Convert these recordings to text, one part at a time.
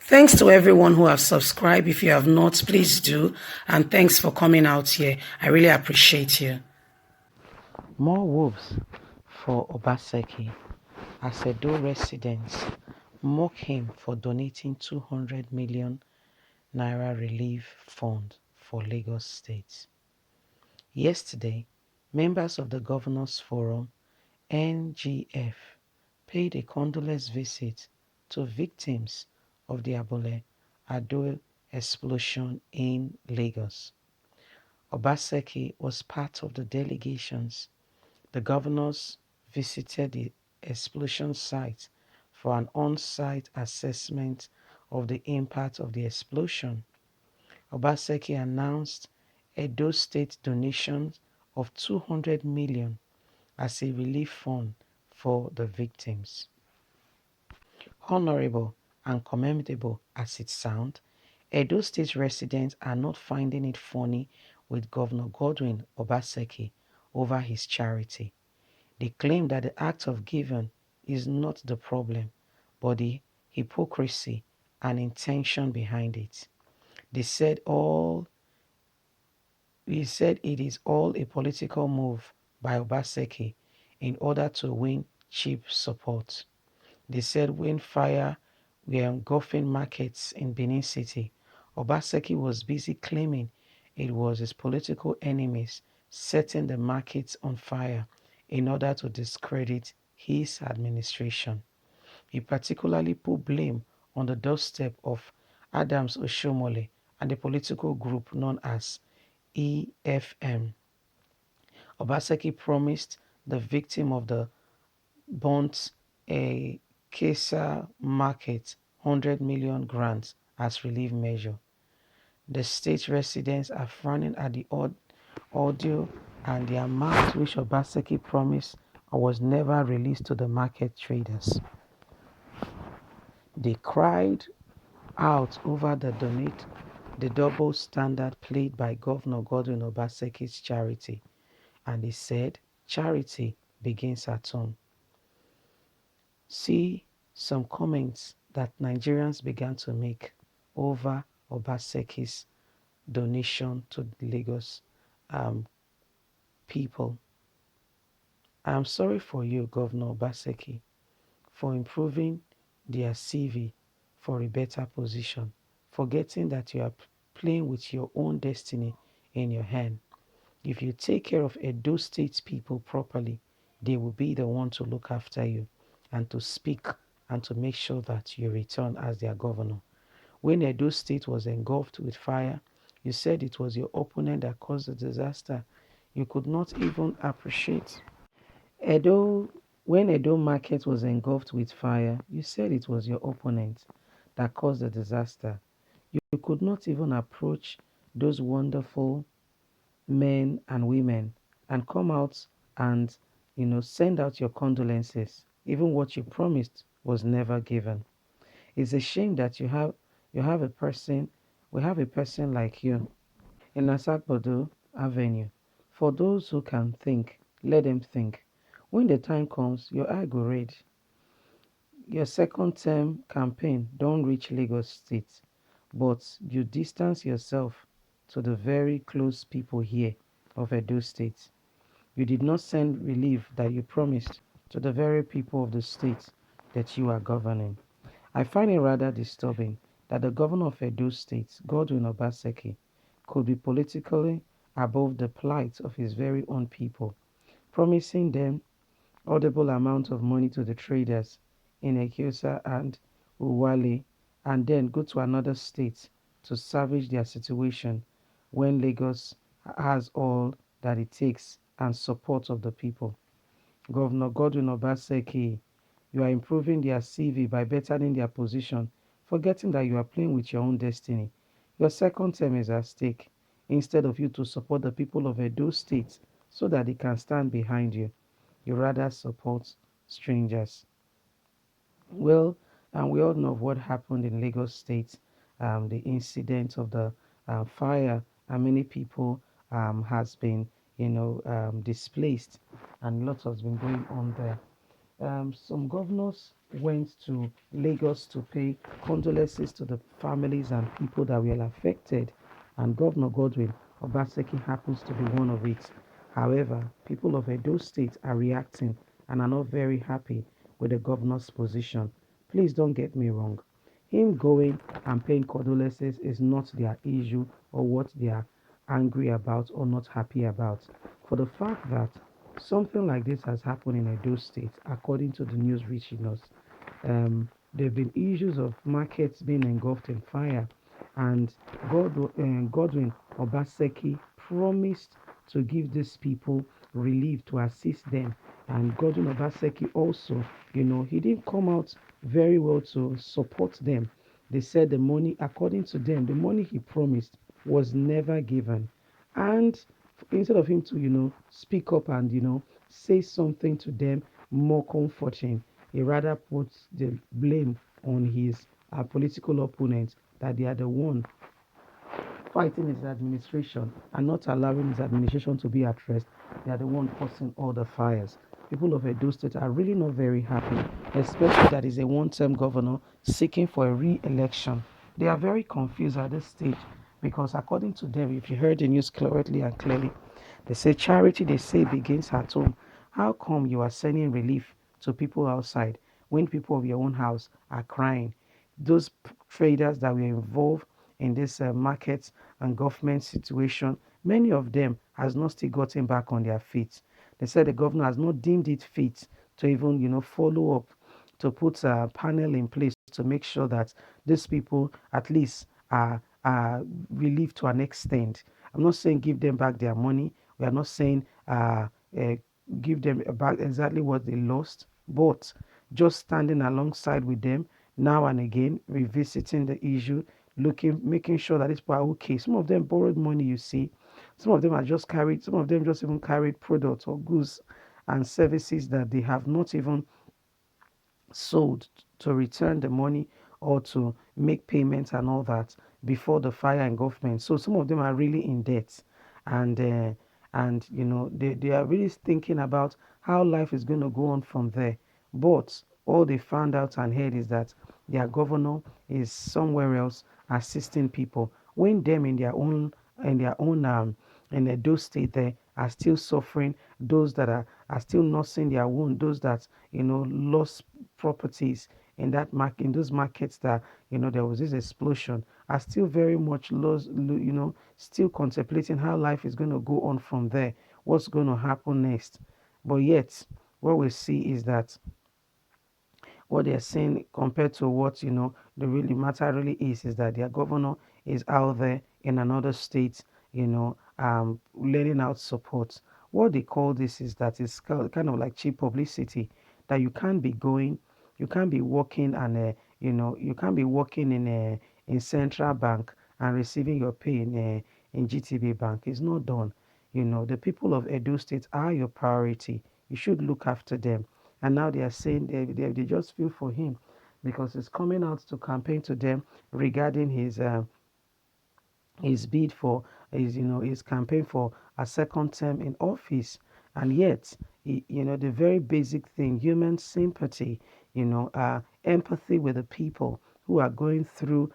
Thanks to everyone who have subscribed. If you have not, please do. And thanks for coming out here. I really appreciate you. More wolves for Obaseki as Edo residents mock him for donating 200 million naira relief fund for Lagos State. Yesterday, members of the Governors Forum (NGF) paid a condolence visit to victims of the Abule Ado explosion in Lagos. Obaseki was part of the delegations. The governors visited the explosion site for an on-site assessment of the impact of the explosion. Obaseki announced Edo State donations of 200 million as a relief fund for the victims. Honorable and commendable as it sounds, Edo State residents are not finding it funny with Governor Godwin Obaseki over his charity. They claim that the act of giving is not the problem, but the hypocrisy and intention behind it. They said it is all a political move by Obaseki in order to win cheap support. They said when fire were engulfing markets in Benin City, Obaseki was busy claiming it was his political enemies setting the markets on fire in order to discredit his administration. He particularly put blame on the doorstep of Adams Oshomole and the political group known as EFM. Obaseki promised the victim of the burnt a Kesa market 100 million grants as relief measure. The state residents are frowning at the audio and the amount which Obaseki promised was never released to the market traders. They cried out over the double standard played by Governor Godwin Obaseki's charity, and they said charity begins at home. See some comments that Nigerians began to make over Obaseki's donation to Lagos um, people. I'm sorry for you, Governor Obaseki, for improving their CV for a better position, forgetting that you are playing with your own destiny in your hand. If you take care of Edo State people properly, they will be the one to look after you and to speak and to make sure that you return as their governor. When Edo State was engulfed with fire, you said it was your opponent that caused the disaster. You could not even appreciate. Edo, when Edo Market was engulfed with fire, you said it was your opponent that caused the disaster. You could not even approach those wonderful men and women and come out and send out your condolences. Even what you promised was never given. It's a shame that you have a person we have a person like you in Asakbodo Avenue. For those who can think, let them think. When the time comes, your eye go red. Your second term campaign don't reach Lagos State, but you distance yourself to the very close people here of Edo State. You did not send relief that you promised to the very people of the state that you are governing. I find it rather disturbing that the governor of Edo State, Godwin Obaseki, could be politically above the plight of his very own people, promising them audible amount of money to the traders in Ekiosa and Uwale, and then go to another state to salvage their situation when Lagos has all that it takes and support of the people. Governor Godwin Obaseki, you are improving their CV by bettering their position, forgetting that you are playing with your own destiny. Your second term is at stake. Instead of you to support the people of Edo State so that they can stand behind you, you rather support strangers. Well, and we all know of what happened in Lagos State, the incident of the fire, and many people has been, displaced, and lots has been going on there. Some governors went to Lagos to pay condolences to the families and people that were affected, and Governor Godwin Obaseki happens to be one of it. However, people of Edo State are reacting and are not very happy with the governor's position. Please don't get me wrong. Him going and paying condolences is not their issue or what they are angry about or not happy about. For the fact that something like this has happened in Edo State, according to the news reaching us, there have been issues of markets being engulfed in fire, and Godwin Obaseki promised to give these people relief to assist them. And Godwin Obaseki also, he didn't come out very well to support them. They said the money, according to them, the money he promised was never given. And instead of him to, speak up and, say something to them more comforting, he rather puts the blame on his political opponents that they are the one fighting his administration and not allowing his administration to be at rest. They are the one causing all the fires. People of Edo State are really not very happy, especially that is a one-term governor seeking for a re-election. They are very confused at this stage because according to them, if you heard the news correctly and clearly, they say charity, they say, begins at home. How come you are sending relief to people outside when people of your own house are crying? Those traders that were involved in this market and government situation, many of them has not still gotten back on their feet. They said the governor has not deemed it fit to even, follow up, to put a panel in place to make sure that these people at least are relieved to an extent. I'm not saying give them back their money. We are not saying uh, give them back exactly what they lost, but just standing alongside with them now and again, revisiting the issue, looking, making sure that these people are okay. Some of them borrowed money, you see. Some of them are just carried, some of them just even carried products or goods and services that they have not even sold to return the money or to make payments and all that before the fire engulfment. So some of them are really in debt, and they are really thinking about how life is going to go on from there. But all they found out and heard is that their governor is somewhere else assisting people when them in those state there are still suffering, those that are still nursing their wound, those that lost properties in that market, in those markets that there was this explosion, are still very much lost, still contemplating how life is going to go on from there, what's going to happen next. But yet what we see is that what they're saying compared to what the really matter really is that their governor is out there in another state, lending out support. What they call this is that it's kind of like cheap publicity, that you can't be going, you can't be working and you can't be working in central bank and receiving your pay in GTB bank. It's not done. The people of Edo State are your priority. You should look after them. And now they are saying they just feel for him because he's coming out to campaign to them regarding his bid for his campaign for a second term in office. And yet the very basic thing, human sympathy, empathy with the people who are going through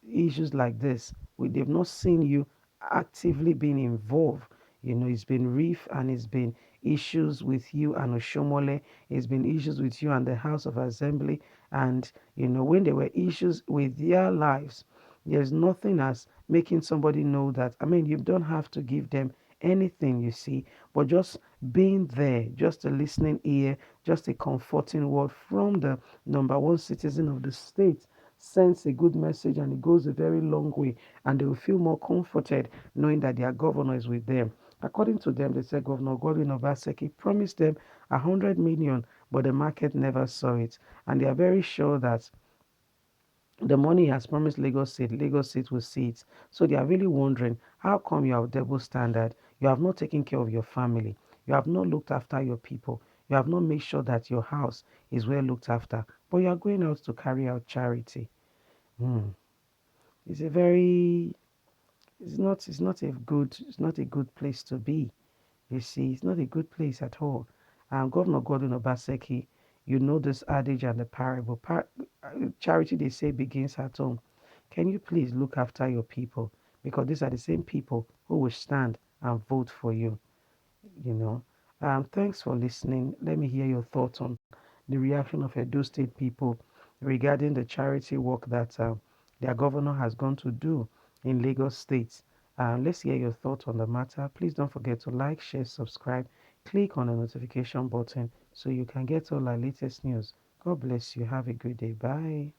issues like this. They've not seen you actively being involved. It's been Reef, and it's been issues with you and Oshomole. It's been issues with you and the House of Assembly. And when there were issues with their lives, there's nothing as making somebody know that. I mean, you don't have to give them anything, you see, but just being there, just a listening ear, just a comforting word from the number one citizen of the state sends a good message, and it goes a very long way, and they will feel more comforted knowing that their governor is with them. According to them, they said Governor Godwin Obaseki promised them 100 million, but the market never saw it, and they are very sure that the money he has promised Lagos State will see it. So they are really wondering, how come you have double standard? You have not taken care of your family. You have not looked after your people. You have not made sure that your house is well looked after. But you are going out to carry out charity. Hmm. It's a very, it's not a good place to be. You see, it's not a good place at all. Governor Gordon Obaseki You know this adage and the parable. Charity, they say, begins at home. Can you please look after your people? Because these are the same people who will stand and vote for you, you know. Thanks for listening. Let me hear your thoughts on the reaction of Edo State people regarding the charity work that their governor has gone to do in Lagos State. Let's hear your thoughts on the matter. Please don't forget to like, share, subscribe, click on the notification button so you can get all our latest news. God bless you. Have a good day. Bye.